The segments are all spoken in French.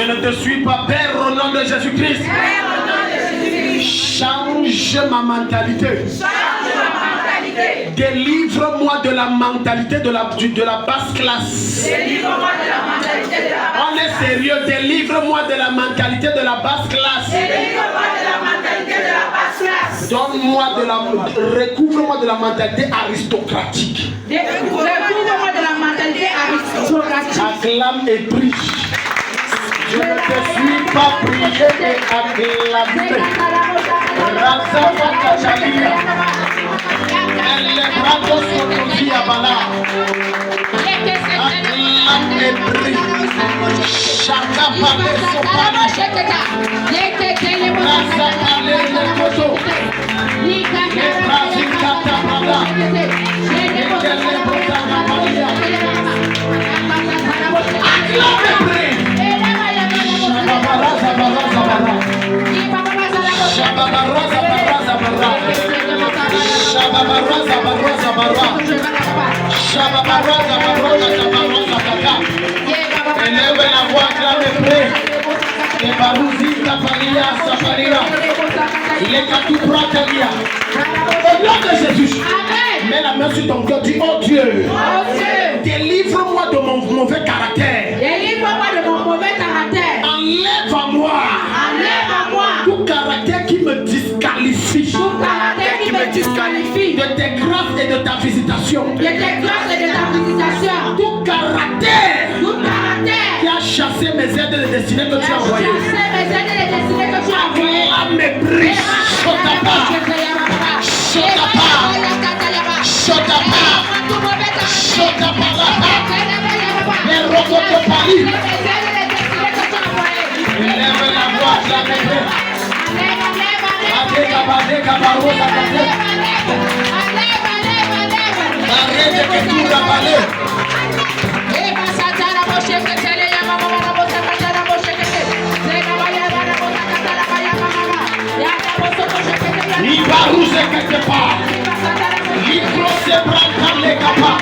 ne te suis pas, Père, au nom de Jésus-Christ. Change ma mentalité. Délivre-moi de la mentalité de la basse classe. Délivre-moi de la mentalité de la basse classe. On est sérieux, délivre-moi de la mentalité de la basse classe. Délivre-moi de la mentalité de la basse classe. Recouvre-moi de la mentalité aristocratique. Recouvre-moi de la mentalité aristocratique. Acclame et prie. Je ne te suis pas prié et acclamé. Razafa Kachalia. Elle est brados Kotozi Abala. Acclame et prie. Chaka Pale Sopana. Razafa Lele Koto. Le Brazil Katabrada. Ekele Brotana Maria. Acclame et prie. Élève la voix, acclame et prie. Les barouzi, Kapalia, Saparira. Les Katupratalia. Au nom de Jésus. Mets la main sur ton cœur, dis oh Dieu. Délivre-moi de mon mauvais caractère. Délivre-moi de mon mauvais caractère. Enlève à moi. Enlève à moi. Tout caractère qui me disqualifie. Tout caractère qui me disqualifie. De tes grâces et de ta visitation. De tes grâces et de ta visitation. Tout caractère. Tout caractère. Qui a chassé mes aides de destinée que tu as envoyées. Chassé mes aides de destinée que tu as envoyées. À mes prises. Chotapa. Chotapa. Chotapa. Chotapa. Les robots de Paris. Élève la voix de la maison. Arrête de tout rabaler. Ibarouze quelque part. L'icro se prend dans les capas.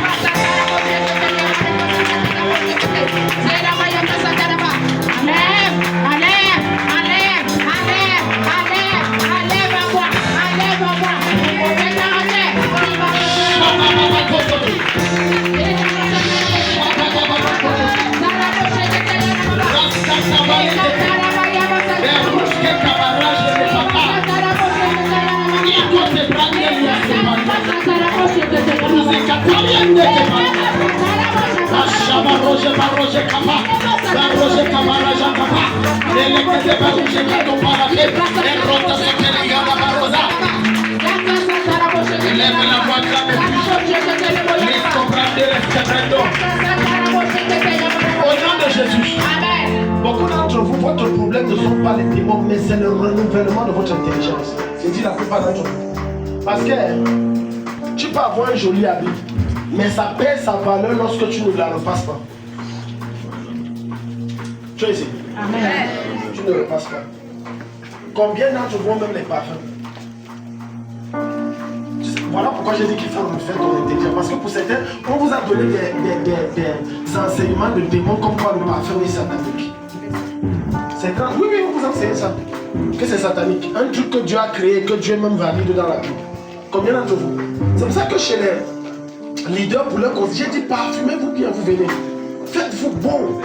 Au nom de Jésus. Beaucoup d'entre vous, votre problème ne sont pas les démons, mais c'est le renouvellement de votre intelligence. C'est dit la plupart d'entre vous. Parce que tu peux avoir un joli habit, mais ça perd sa valeur lorsque tu ne la repasses pas. Tu es ici. Amen. Tu ne repasses pas. Combien d'entre vous ont même les parfums? Voilà pourquoi j'ai dit qu'il faut refaire ton intelligence. Parce que pour certains, on vous a donné des enseignements de démons comme quoi le parfum est satanique. C'est quand? Oui, on vous enseigne ça. Que c'est satanique. Un truc que Dieu a créé, que Dieu même valide dans la Bible. Combien d'entre vous? C'est pour ça que chez les leaders pour leur cause, j'ai dit parfumez-vous bien, vous venez. Faites-vous beau.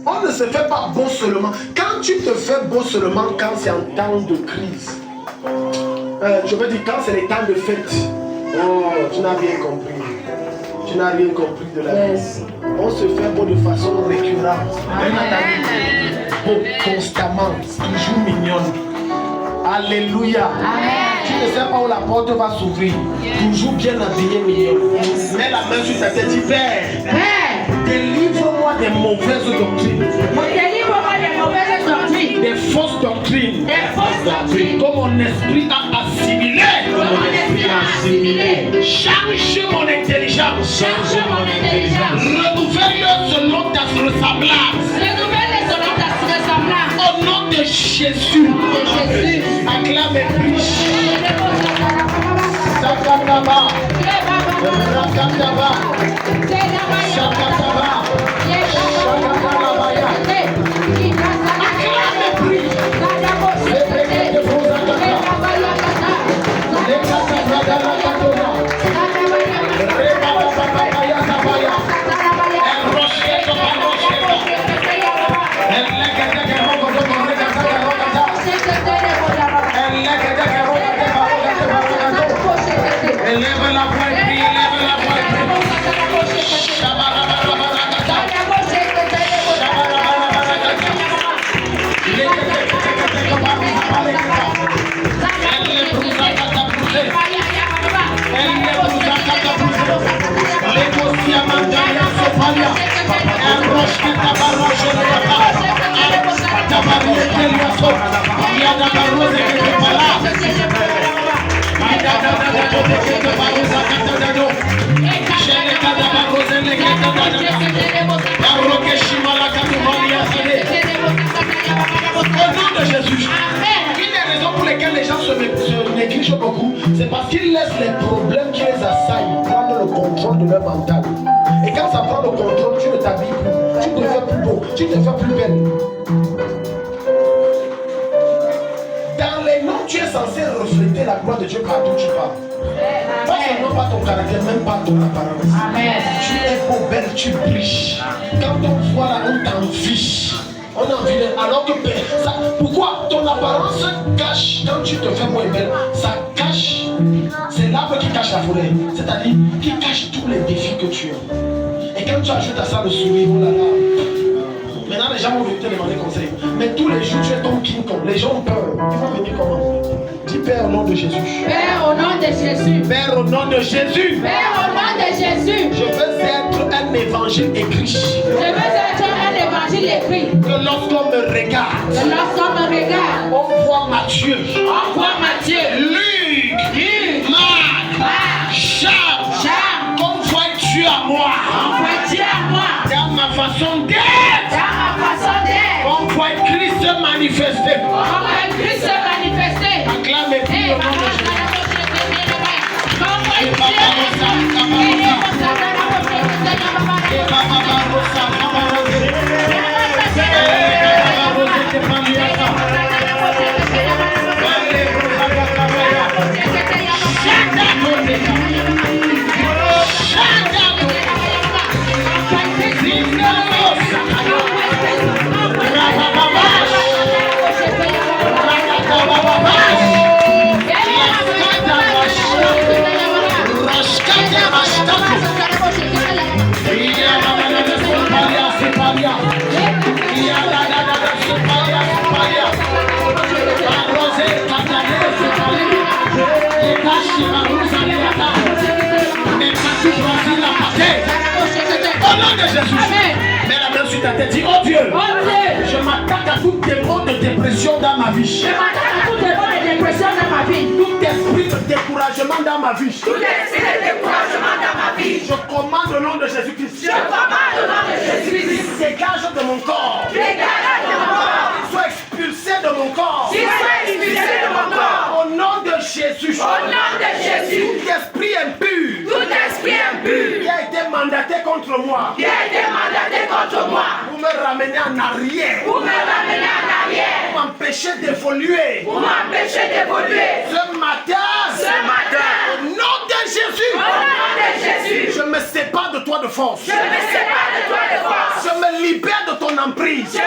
On ne se fait pas beau seulement. Quand tu te fais beau seulement quand c'est en temps de crise. Je veux dire quand c'est les temps de fête. Oh, tu n'as rien compris. Tu n'as rien compris de la vie. On se fait beau de façon récurrente. Beau constamment, toujours mignonne. Alléluia. Tu ne sais pas où la porte va s'ouvrir. Toujours bien habillé, mignonne. Mets la main sur ta tête, dis Père, délivre-moi des mauvaises doctrines. Délivre-moi des mauvaises doctrines. Des fausses doctrines. Des fausses doctrines. Que mon esprit a assimilé. Change mon intelligence. Change mon intelligence. Renouvelle-le selon ta ressemblance. Renouvelle-le selon ta ressemblance. Au nom de Jésus. Acclame et prie. Sakataba. Rakataba. Sakataba. Shakatalabaya. Jésus. Une des raisons pour lesquelles les gens se négligent beaucoup, c'est parce qu'ils laissent les problèmes qui les assaillent prendre le contrôle de leur mental. Et quand ça prend le contrôle, tu ne t'habilles plus, tu ne te fais plus beau, tu ne te fais plus belle. Dans les noms, tu es censé refléter la gloire de Dieu partout où tu pars. Pas seulement par ton caractère, même par ton apparence. Amen. Tu es beau, belle, tu brilles. Quand on voit là, on t'envie. On a envie de... Alors que ça, pourquoi ton apparence cache, quand tu te fais moins belle, ça cache, c'est l'arbre qui cache la forêt, c'est-à-dire qui cache tous les défis que tu as. Et quand tu ajoutes à ça le sourire, oh là là, maintenant les gens vont venir te demander conseil. Mais tous les jours tu es ton King Kong, les gens ont peur. Ils vont venir comment? Dis Père au nom de Jésus. Père au nom de Jésus. Père au nom de Jésus. Père au nom de Jésus. Je veux être un évangile écrit. Je veux être un évangile écrit. Que lorsqu'on me regarde, on voit Matthieu. On voit Matthieu. Luc. Marc. Jean. Qu'on voit Dieu à moi. On voit Dieu à moi. Dans ma façon d'être. On voit Christ se manifester. Acclame et prie au nom de Jésus. Au nom de Jésus, mets la main sur ta tête, dis oh Dieu, je m'attaque à tout démon de dépression dans ma vie. Tout esprit de découragement dans ma vie. Je commande au nom de Jésus-Christ. Dégage de mon corps. Sois expulsé de mon corps. Au nom de Jésus. Tout esprit impur. Qui a été mandaté contre moi. Pour me ramener en arrière. Pour m'empêcher d'évoluer. Ce matin. Au nom de Jésus. Je me sépare de toi de force. Je me libère de ton emprise.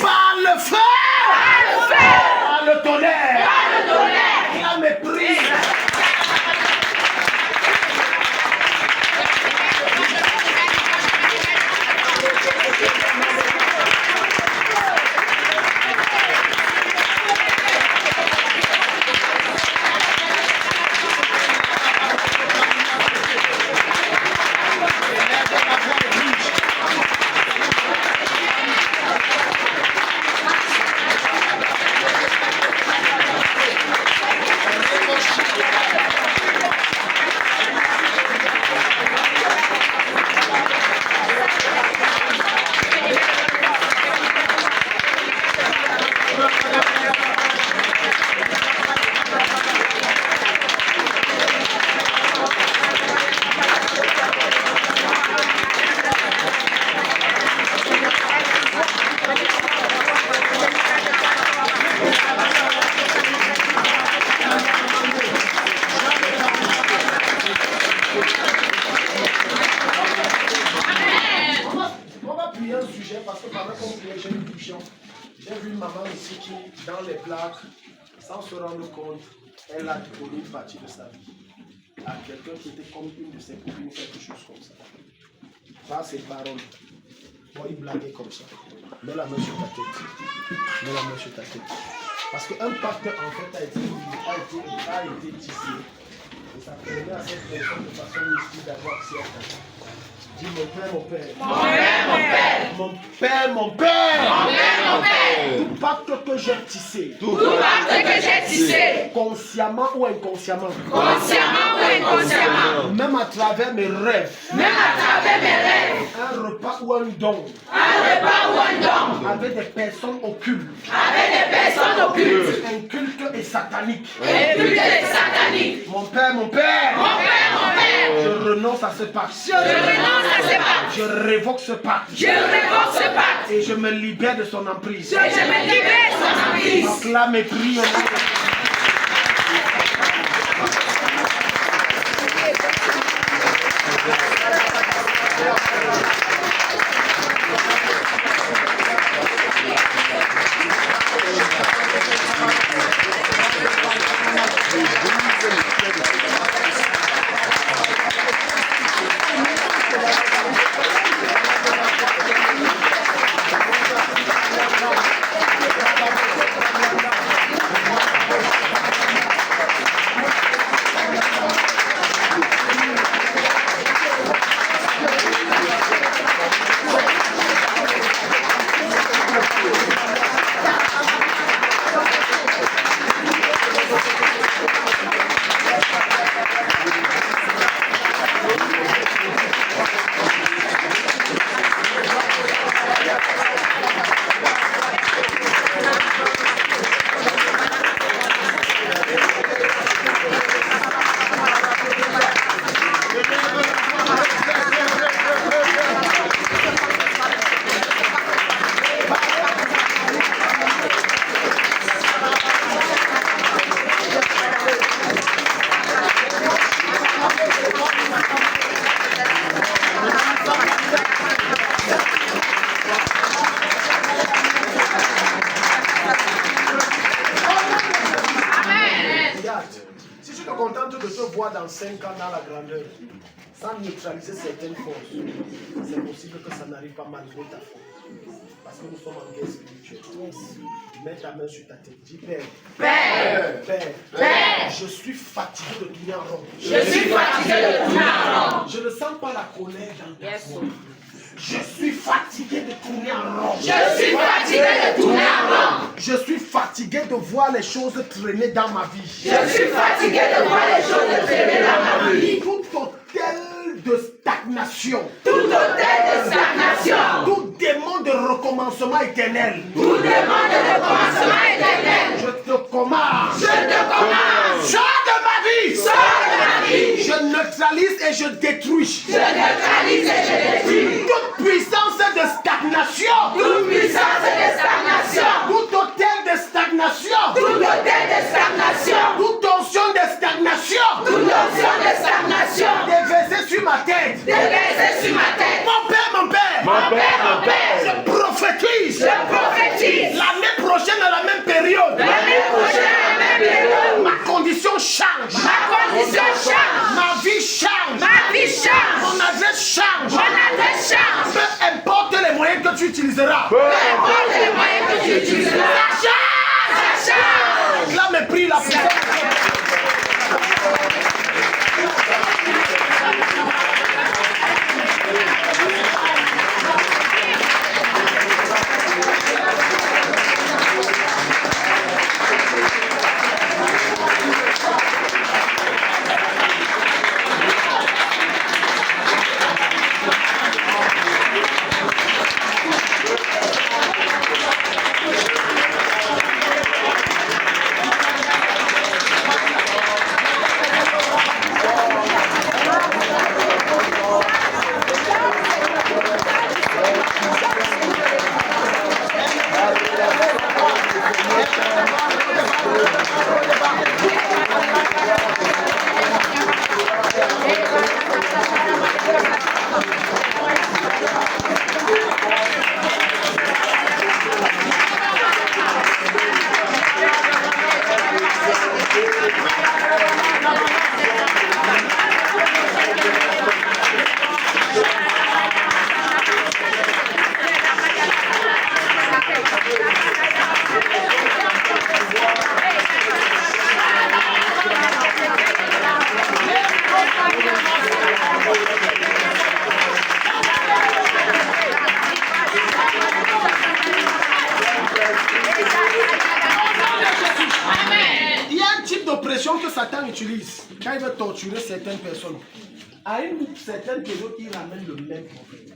Par le feu. Par le tonnerre. La méprise. J'ai vu une maman ici qui, dans les plaques, sans se rendre compte, elle a donné une partie de sa vie à quelqu'un qui était comme une de ses copines, quelque chose comme ça. Par ses paroles. Bon, il blaguait comme ça. Mets la main sur ta tête. Mets la main sur ta tête. Parce qu'un pacte, en fait, a été tissé. Et ça permet à cette personne de façon mystique d'avoir accès à ta vie. Dis mon père, mon père. Mon père, mon père. Mon père, mon père. Mon père, mon père. Tout pacte que j'ai tissé. Tout pacte que j'ai tissé. Consciemment ou inconsciemment. Consciemment ou inconsciemment. Même à travers mes rêves. Même à travers mes rêves. Un repas ou un don. Un repas ou un don. Avec des personnes occultes. Avec des personnes occultes. Incultes et sataniques. Et plus et sataniques. Mon père, mon père. Mon père, mon père. Je renonce à ce pacte. Je renonce à ce pacte. Je révoque ce pacte. Je révoque ce pacte. Et je me libère de son emprise. Et je me libère de son emprise. Acclame et prie au nom de Si tu te contentes de te voir dans 5 ans dans la grandeur, sans neutraliser certaines forces, c'est possible que ça n'arrive pas malgré ta foi. Parce que nous sommes en guerre spirituelle. Mets ta main sur ta tête. Dis Père. Père. Père. Père. Je suis fatigué de tourner en rond. Je suis fatigué de tourner en rond. Je ne sens pas la colère dans ta voix. Je suis fatigué de tourner en rond. Je suis fatigué de tourner en rond. Je suis fatigué de voir les choses traîner dans ma vie. Je suis fatigué de voir les choses traîner dans ma vie. Tout hôtel de stagnation. Tout hôtel de stagnation. Tout démon de recommencement éternel. Tout démon de recommencement éternel. Je te commande. Je te commande. Sors de ma vie. Sors de ma vie. Je neutralise et je détruis. Je neutralise et je détruis. Toute puissance de stagnation. Toute puissance de stagnation. Tout hôtel de stagnation. Tout hôtel de stagnation. Toute tension de stagnation. Toute tension de stagnation. Déversé sur ma tête. Déversé sur ma tête. Mon père, mon père. Mon père, mon père. Je prophétise. Je prophétise. L'année prochaine à la même période. L'année prochaine à la même période. Ma condition change. Ma condition change. Ma vie change. Ma vie change. Mon adresse change. Mon adresse change. Peu importe les moyens que tu utiliseras. Peu importe les moyens que tu utiliseras. Ça change. Ça change. Là, me prie la puissance. l'expression que Satan utilise quand il veut torturer certaines personnes. À une certaine période, il ramène le même problème.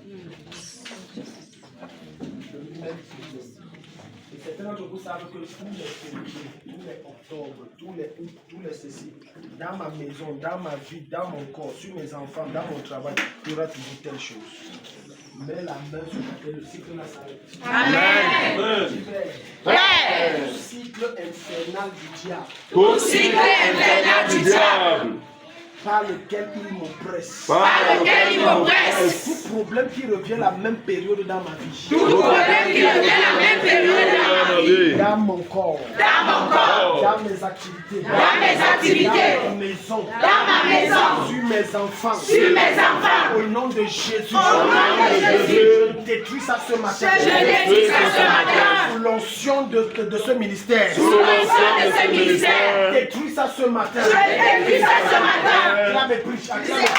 Et certains d'entre vous savent que tous les février, tous les octobre, tous les août, tous les ceci, dans ma maison, dans ma vie, dans mon corps, sur mes enfants, dans mon travail, il y aura toujours telle chose. Mets la main sur la tête, le cycle là s'arrête. Amen. Tout cycle infernal du diable. Tout cycle infernal du diable. Par lequel il m'oppresse. Tout problème qui revient la même période dans ma vie. Dans mon corps. Dans mes activités. Dans ma maison. Sur mes enfants. Au nom de Jésus. Je détruis ça ce matin. Sous l'onction de ce ministère. Détruis ça ce matin. Acclame et preach, acclame et preach.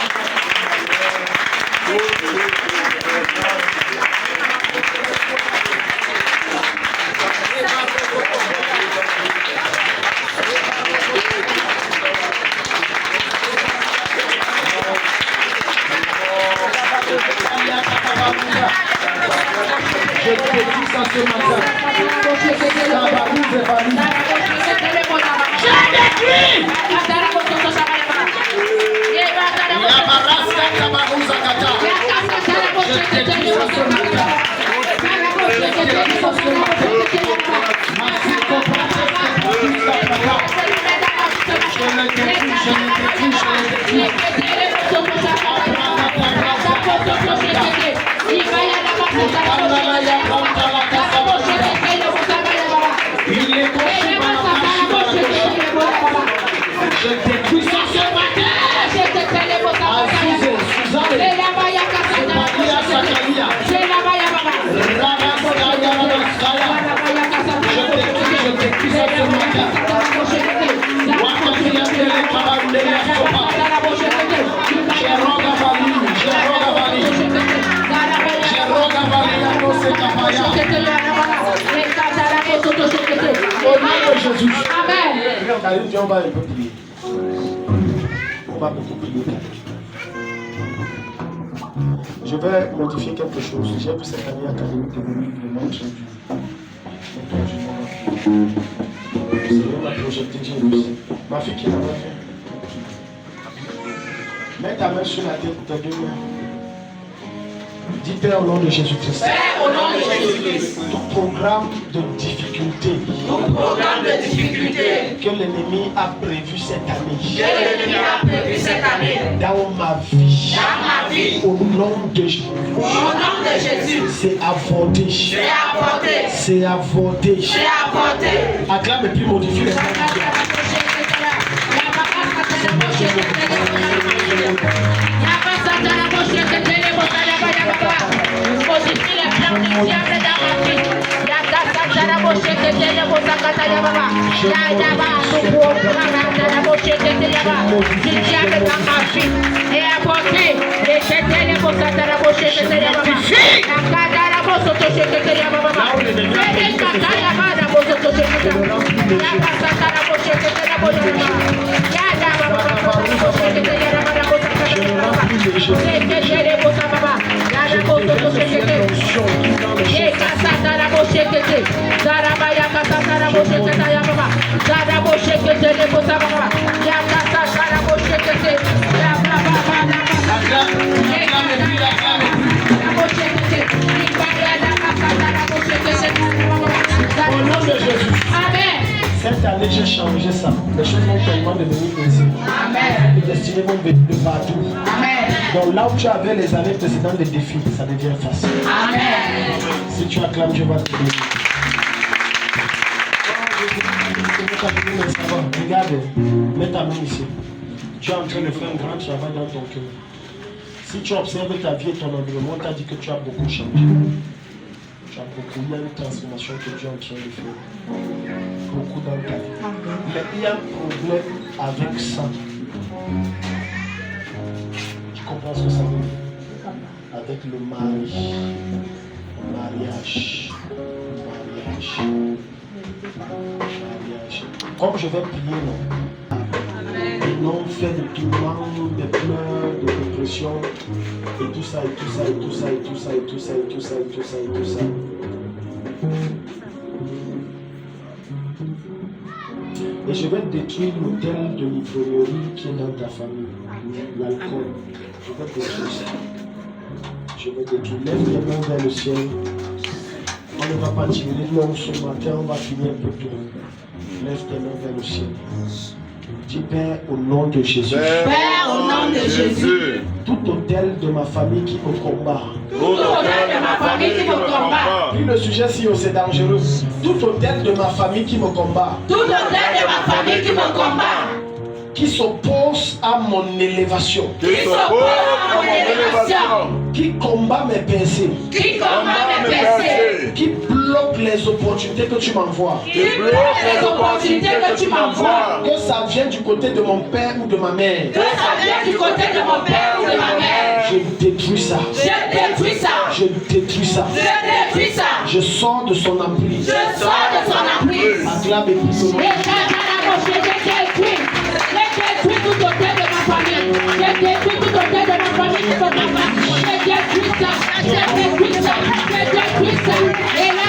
Je détruis ça ce matin. Je détruis ça ce matin. Jésus. Amen. On va un peu prier. On va beaucoup prier. Je vais modifier quelque chose. J'ai pris cette année académique de venir le monde du Seigneur m'a projeté Dieu. Ma fille qui est là-bas, mets ta main sur la tête, tes deux mains. Dis Père au nom de Jésus-Christ. Tout programme de difficulté que l'ennemi a prévu cette année dans ma vie, au nom de Jésus, c'est avorté. C'est avorté. Acclame et puis modifie les Cette année, j'ai changé ça. Les choses vont tellement devenir possibles. Les destinées vont venir de partout. Amen. Donc là où tu avais les années précédentes des défis, ça devient facile. Amen. Si tu acclames, je vais te bénir. Regarde, mets ta main ici. Tu es en train de faire un grand travail dans ton cœur. Si tu observes ta vie et ton environnement, tu as dit que tu as beaucoup changé. Tu as beaucoup, il y a une transformation que tu es en train de faire. Beaucoup dans ta vie. Mais il y a un problème avec ça. Tu comprends ce que ça veut dire? Avec le mariage. Comme je vais prier, non? un homme fait de tourments, de pleurs, de dépression, et tout ça, et tout ça, et tout ça, et tout ça, et tout ça, et tout ça, et tout ça, et tout ça. Et je vais détruire l'autel de l'ivrognerie qui est dans ta famille, l'alcool. Je vais détruire ça. Je vais détruire. Lève les mains vers le ciel. On ne va pas tirer long ce matin, on va finir plus tôt. Lève tes mains vers le ciel. Dis Père, au nom de Jésus. Père, au nom de Jésus. Tout autel de ma famille qui me combat. Tout autel de ma famille qui me combat. Puis le sujet si c'est dangereux. Tout autel de ma famille qui me combat. Tout autel de ma famille qui me combat. Qui s'oppose à mon élévation. Qui s'oppose à mon élévation. Qui combat mes pensées. Qui combat mes pensées. Qui bloque les opportunités que tu m'envoies. Qui bloque les opportunités que tu m'envoies. Que ça vienne du côté de mon père ou de ma mère. Que ça vienne du côté de mon père ou de ma mère. Je détruis ça. Je détruis ça. Je détruis ça. Je détruis ça. Je sors de son emprise. Je sors de son emprise. Acclame et prie son nom. Je détruis tout autel de ma famille. Je détruis tout autel de ma famille qui me combat. Je détruis ça. Je détruis ça. Je détruis ça. Et là,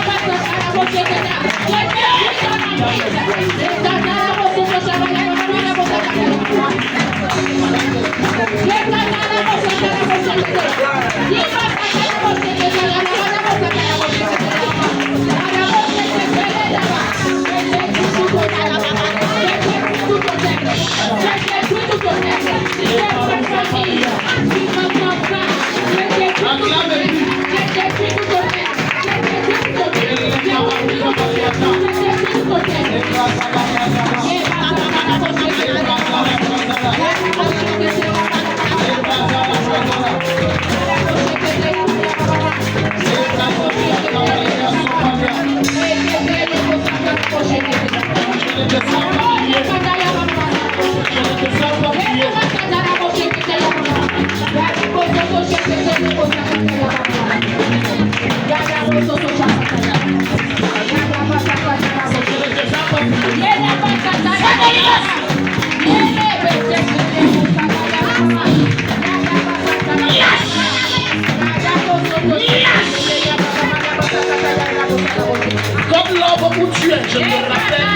je détruis son emprise. Comme l'homme où tu es, je me rappelle.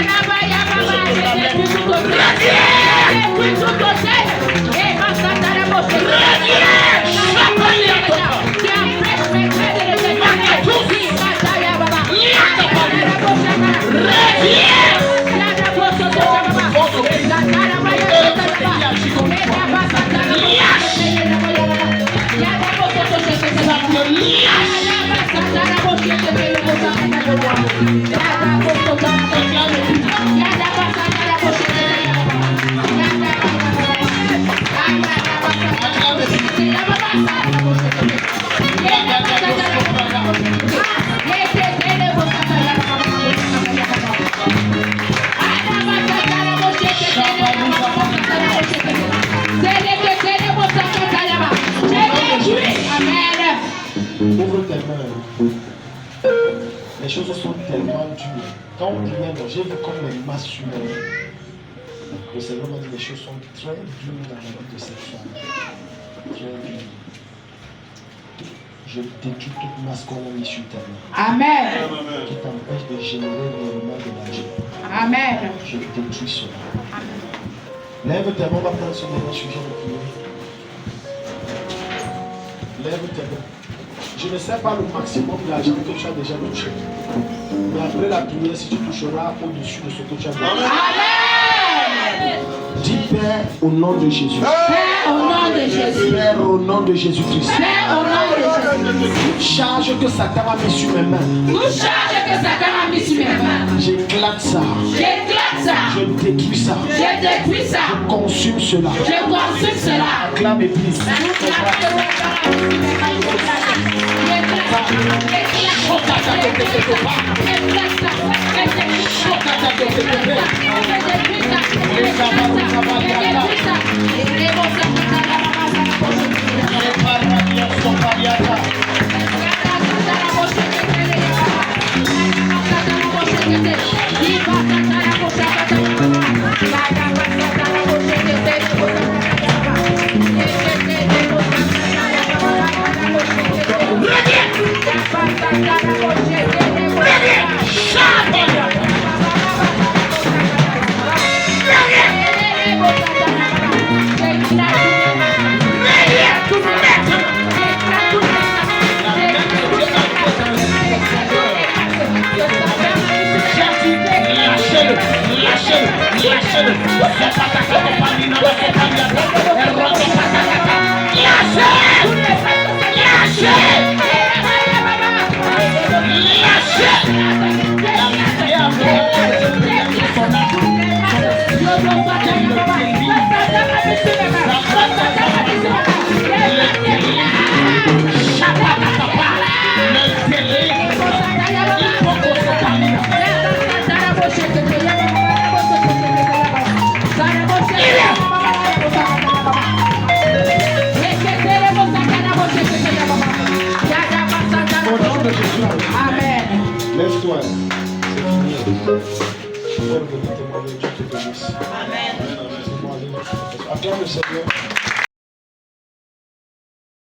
Ouvre tes mains. Les choses sont tellement dures. Quand on priait, j'ai vu comme les masses humaines. Le Seigneur m'a dit les choses sont très dures dans la vie de cette femme. Très dures. Je détruis toute masse qu'on a mise sur ta main. Amen. Qui t'empêche de générer réellement de l'argent. Amen. Je détruis cela. Lève tes mains, on va prendre ce dernier sujet de prière. Lève tes mains. Je ne sais pas le maximum d'argent que tu as déjà touché. Mais après la prière, si tu toucheras au-dessus de ce que tu as déjà. Amen. Dis Père au nom de Jésus. Père, au nom de Jésus. Père au nom de Jésus-Christ. Père, au nom de Jésus. Toute charge que Satan a mis sur mes mains. Toute charge que Satan a mis sur mes mains. J'éclate ça. J'éclate ça. Je détruis ça. Je détruis ça. Je consume cela. Je consume cela. Acclame et prie. Thank you. Amen. Lève-toi. C'est fini. Dieu te bénisse. Amen. Acclame le Seigneur.